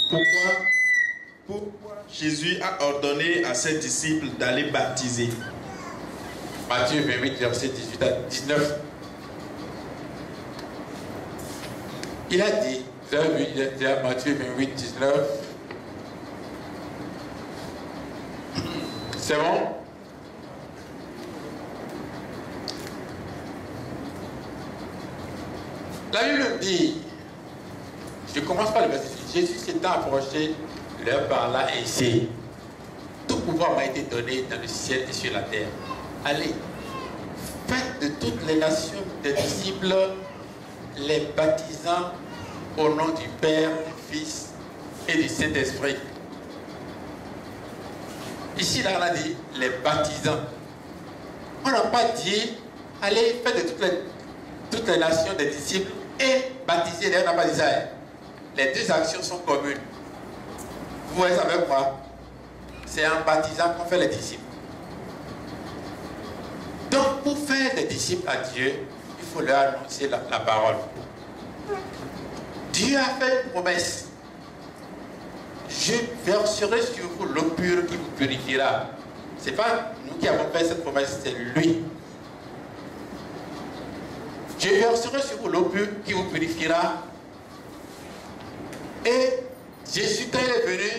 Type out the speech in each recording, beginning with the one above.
Pourquoi Jésus a ordonné à ses disciples d'aller baptiser? Matthieu 28, verset 18 à 19. Il a dit, vous avez vu, il a dit à Matthieu 28, 19. C'est bon? La Bible dit, je commence par le verset. Jésus s'étant approché, leur parla ainsi. Tout pouvoir m'a été donné dans le ciel et sur la terre. Allez, faites de toutes les nations des disciples, les baptisant au nom du Père, du Fils et du Saint-Esprit. Ici, là, on a dit les baptisants. On n'a pas dit, allez, faites de toutes les nations des disciples et baptisez. On n'a pas dit ça. Les deux actions sont communes. Vous voyez ça avec moi? C'est en baptisant qu'on fait les disciples. Donc, pour faire des disciples à Dieu, il faut leur annoncer la parole. Dieu a fait une promesse. Je verserai sur vous l'eau pure qui vous purifiera. Ce n'est pas nous qui avons fait cette promesse, c'est lui. Je verserai sur vous l'eau pure qui vous purifiera. Et Jésus, quand il est venu,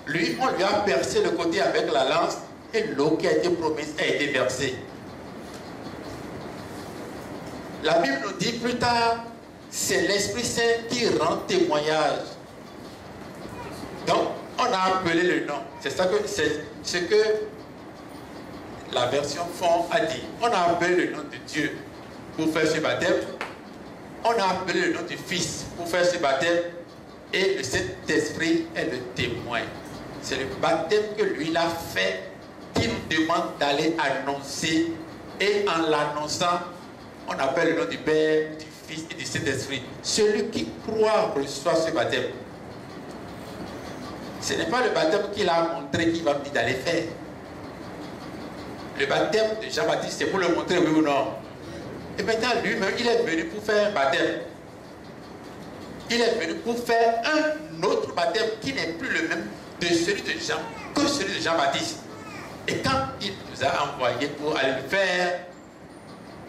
lui, on lui a percé le côté avec la lance et l'eau qui a été promise a été versée. La Bible nous dit plus tard, c'est l'Esprit Saint qui rend témoignage. Donc, on a appelé le nom. C'est ce que la version fond a dit. On a appelé le nom de Dieu pour faire ce baptême. On a appelé le nom du Fils pour faire ce baptême. Et le Saint-Esprit est le témoin. C'est le baptême que lui l'a fait, qui nous demande d'aller annoncer. Et en l'annonçant, on appelle le nom du Père, du Fils et du Saint-Esprit. Celui qui croit reçoit ce baptême. Ce n'est pas le baptême qu'il a montré qu'il va me dire d'aller faire. Le baptême de Jean-Baptiste, c'est pour le montrer, oui ou non? Et maintenant, lui-même, il est venu pour faire un baptême. Il est venu pour faire un autre baptême qui n'est plus le même de celui de Jean, que celui de Jean-Baptiste. Et quand il nous a envoyés pour aller le faire,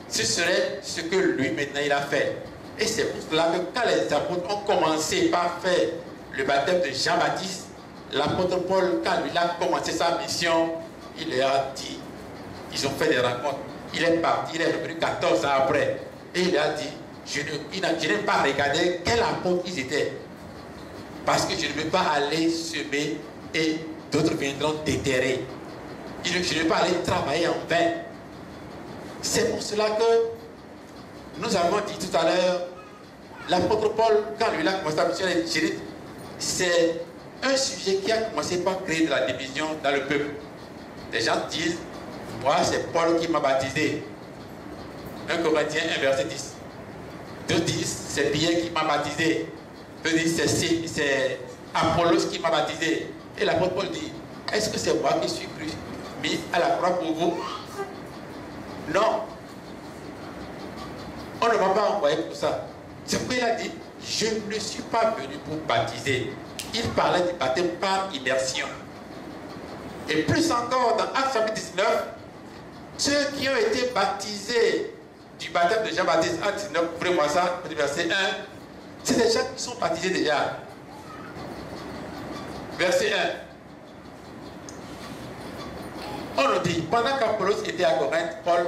ce serait ce que lui maintenant il a fait. Et c'est pour cela que quand les apôtres ont commencé par faire le baptême de Jean-Baptiste, l'apôtre Paul, quand il a commencé sa mission, il leur a dit, ils ont fait des rencontres. Il est parti, il est revenu 14 ans après. Et il a dit, je n'ai pas regardé quel apôtre ils étaient. Parce que je ne veux pas aller semer et d'autres viendront déterrer. Je ne veux pas aller travailler en vain. C'est pour cela que nous avons dit tout à l'heure, l'apôtre Paul, quand lui a commencé à missionner, c'est un sujet qui a commencé par créer de la division dans le peuple. Les gens disent, moi c'est Paul qui m'a baptisé. 1 Corinthiens 1 verset 10. D'autres disent, c'est Pierre qui m'a baptisé. D'autres disent, c'est Apollos qui m'a baptisé. Et l'apôtre Paul dit, est-ce que c'est moi qui suis mis à la croix pour vous? Non. On ne m'a pas envoyé pour ça. C'est pourquoi il a dit, je ne suis pas venu pour baptiser. Il parlait du baptême par immersion. Et plus encore, dans Actes chapitre 19, ceux qui ont été baptisés du baptême de Jean-Baptiste, Actes 19, ouvrez-moi ça, verset 1, c'est des gens qui sont baptisés déjà. Verset 1. On nous dit, pendant qu'Apollos était à Corinthe, Paul,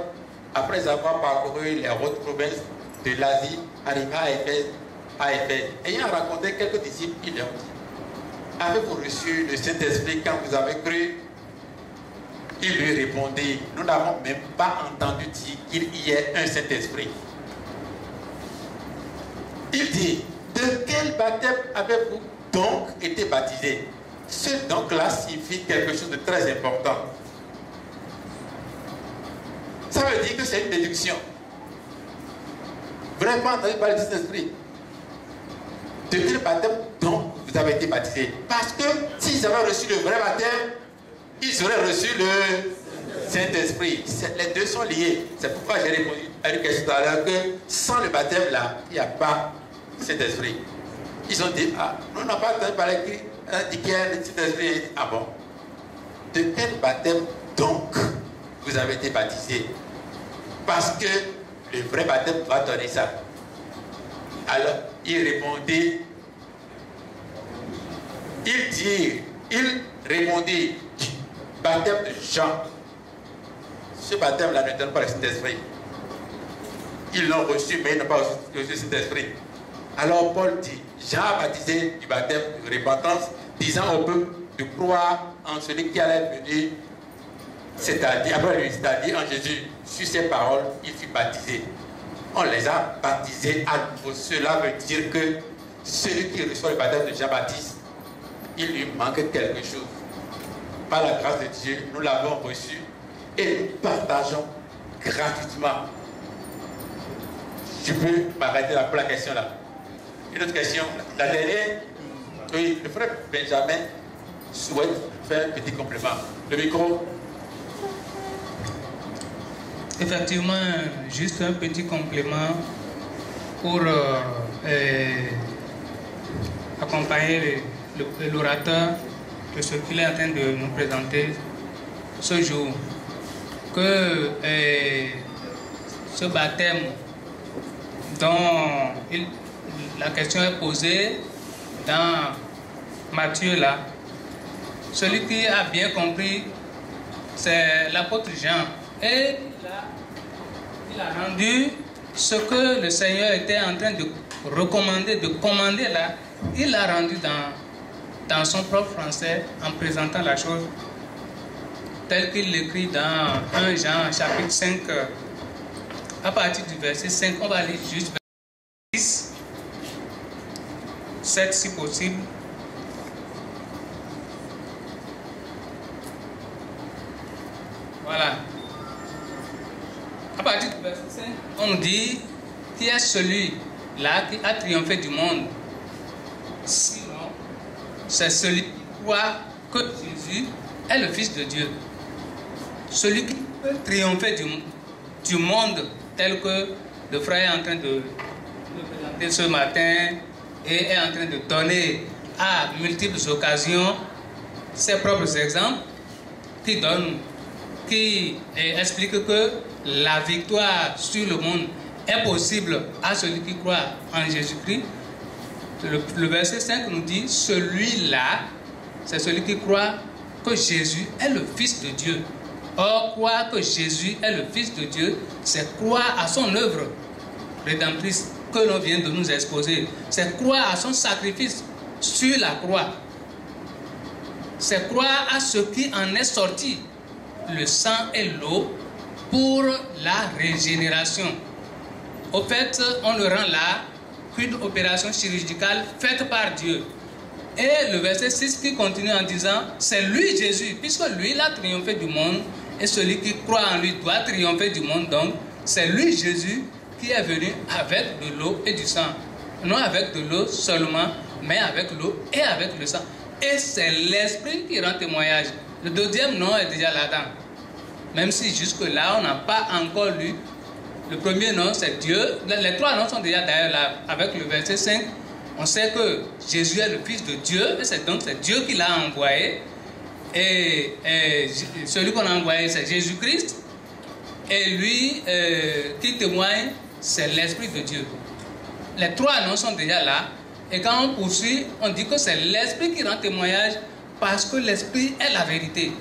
après avoir parcouru les hautes provinces de l'Asie, arriva à Éphèse. Ayant rencontré quelques disciples, il leur dit, avez-vous reçu le Saint-Esprit quand vous avez cru? Il lui répondit, nous n'avons même pas entendu dire qu'il y ait un Saint-Esprit. Il dit, de quel baptême avez-vous donc été baptisé? Ce donc-là signifie quelque chose de très important. Ça veut dire que c'est une déduction. Vous n'avez pas entendu parler du Saint-Esprit. De quel baptême donc vous avez été baptisé? Parce que s'ils avaient reçu le vrai baptême, ils auraient reçu le Saint-Esprit. Les deux sont liés. C'est pourquoi j'ai répondu à une question tout à l'heure que sans le baptême là, il n'y a pas Saint-Esprit. Ils ont dit, ah, nous n'avons pas entendu parler dit qu'il y a le Saint-Esprit. Ah bon? De quel baptême donc vous avez été baptisé? Parce que le vrai baptême doit donner ça. Alors, il répondit, il répondit, baptême de Jean. Ce baptême-là ne donne pas le Saint-Esprit. Ils l'ont reçu, mais ils n'ont pas reçu le Saint-Esprit. Alors Paul dit, Jean a baptisé du baptême de repentance, disant au peuple de croire en celui qui allait venir, c'est-à-dire en Jésus. Sur ces paroles, il fut baptisé. On les a baptisés à nouveau. Cela veut dire que celui qui reçoit le baptême de Jean-Baptiste, il lui manque quelque chose. Par la grâce de Dieu, nous l'avons reçu et nous partageons gratuitement. Je peux m'arrêter là pour la question là. Une autre question, la dernière. Oui, le frère Benjamin souhaite faire un petit complément. Le micro. Effectivement, juste un petit complément pour accompagner l'orateur de ce qu'il est en train de nous présenter ce jour. Que ce baptême dont la question est posée dans Matthieu là, celui qui a bien compris, c'est l'apôtre Jean. Et il a rendu ce que le Seigneur était en train de recommander, de commander là, il l'a rendu dans son propre français en présentant la chose telle qu'il l'écrit dans 1 Jean chapitre 5, à partir du verset 5, on va lire juste verset 6, 7 si possible. Voilà. À partir du verset 5, on dit qui est celui-là qui a triomphé du monde. Sinon, c'est celui qui croit que Jésus est le Fils de Dieu. Celui qui peut triompher du monde tel que le frère est en train de le présenter ce matin et est en train de donner à multiples occasions ses propres exemples qui expliquent que la victoire sur le monde est possible à celui qui croit en Jésus-Christ. Le verset 5 nous dit, celui-là, c'est celui qui croit que Jésus est le Fils de Dieu. Or, croire que Jésus est le Fils de Dieu, c'est croire à son œuvre rédemptrice que l'on vient de nous exposer. C'est croire à son sacrifice sur la croix. C'est croire à ce qui en est sorti, le sang et l'eau, pour la régénération. Au fait, on le rend là qu'une opération chirurgicale faite par Dieu. Et le verset 6 qui continue en disant, c'est lui Jésus, puisque lui il a triomphé du monde, et celui qui croit en lui doit triompher du monde. Donc, c'est lui Jésus qui est venu avec de l'eau et du sang. Non avec de l'eau seulement, mais avec l'eau et avec le sang. Et c'est l'Esprit qui rend témoignage. Le deuxième nom est déjà là-dedans. Même si jusque-là, on n'a pas encore lu. Le premier nom, c'est Dieu. Les trois noms sont déjà d'ailleurs là. Avec le verset 5, on sait que Jésus est le Fils de Dieu. Et c'est Dieu qui l'a envoyé. Et celui qu'on a envoyé, c'est Jésus-Christ. Et lui qui témoigne, c'est l'Esprit de Dieu. Les trois noms sont déjà là. Et quand on poursuit, on dit que c'est l'Esprit qui rend témoignage parce que l'Esprit est la vérité.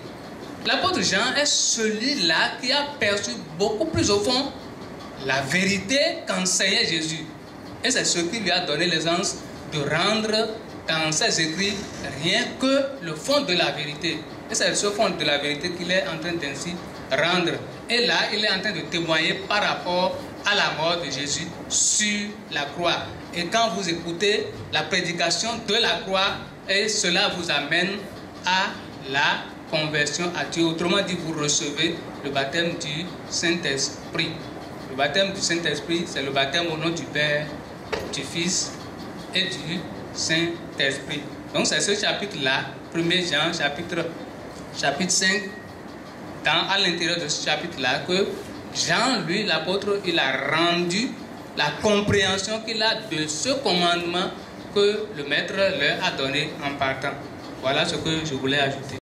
L'apôtre Jean est celui-là qui a perçu beaucoup plus au fond la vérité qu'enseignait Jésus. Et c'est ce qui lui a donné l'aisance de rendre dans ses écrits rien que le fond de la vérité. Et c'est ce fond de la vérité qu'il est en train d'ainsi rendre. Et là, il est en train de témoigner par rapport à la mort de Jésus sur la croix. Et quand vous écoutez la prédication de la croix, et cela vous amène à la conversion à Dieu. Autrement dit, vous recevez le baptême du Saint-Esprit. Le baptême du Saint-Esprit, c'est le baptême au nom du Père, du Fils et du Saint-Esprit. Donc c'est ce chapitre-là, 1 Jean, chapitre 5, à l'intérieur de ce chapitre-là, que Jean, lui, l'apôtre, il a rendu la compréhension qu'il a de ce commandement que le Maître leur a donné en partant. Voilà ce que je voulais ajouter.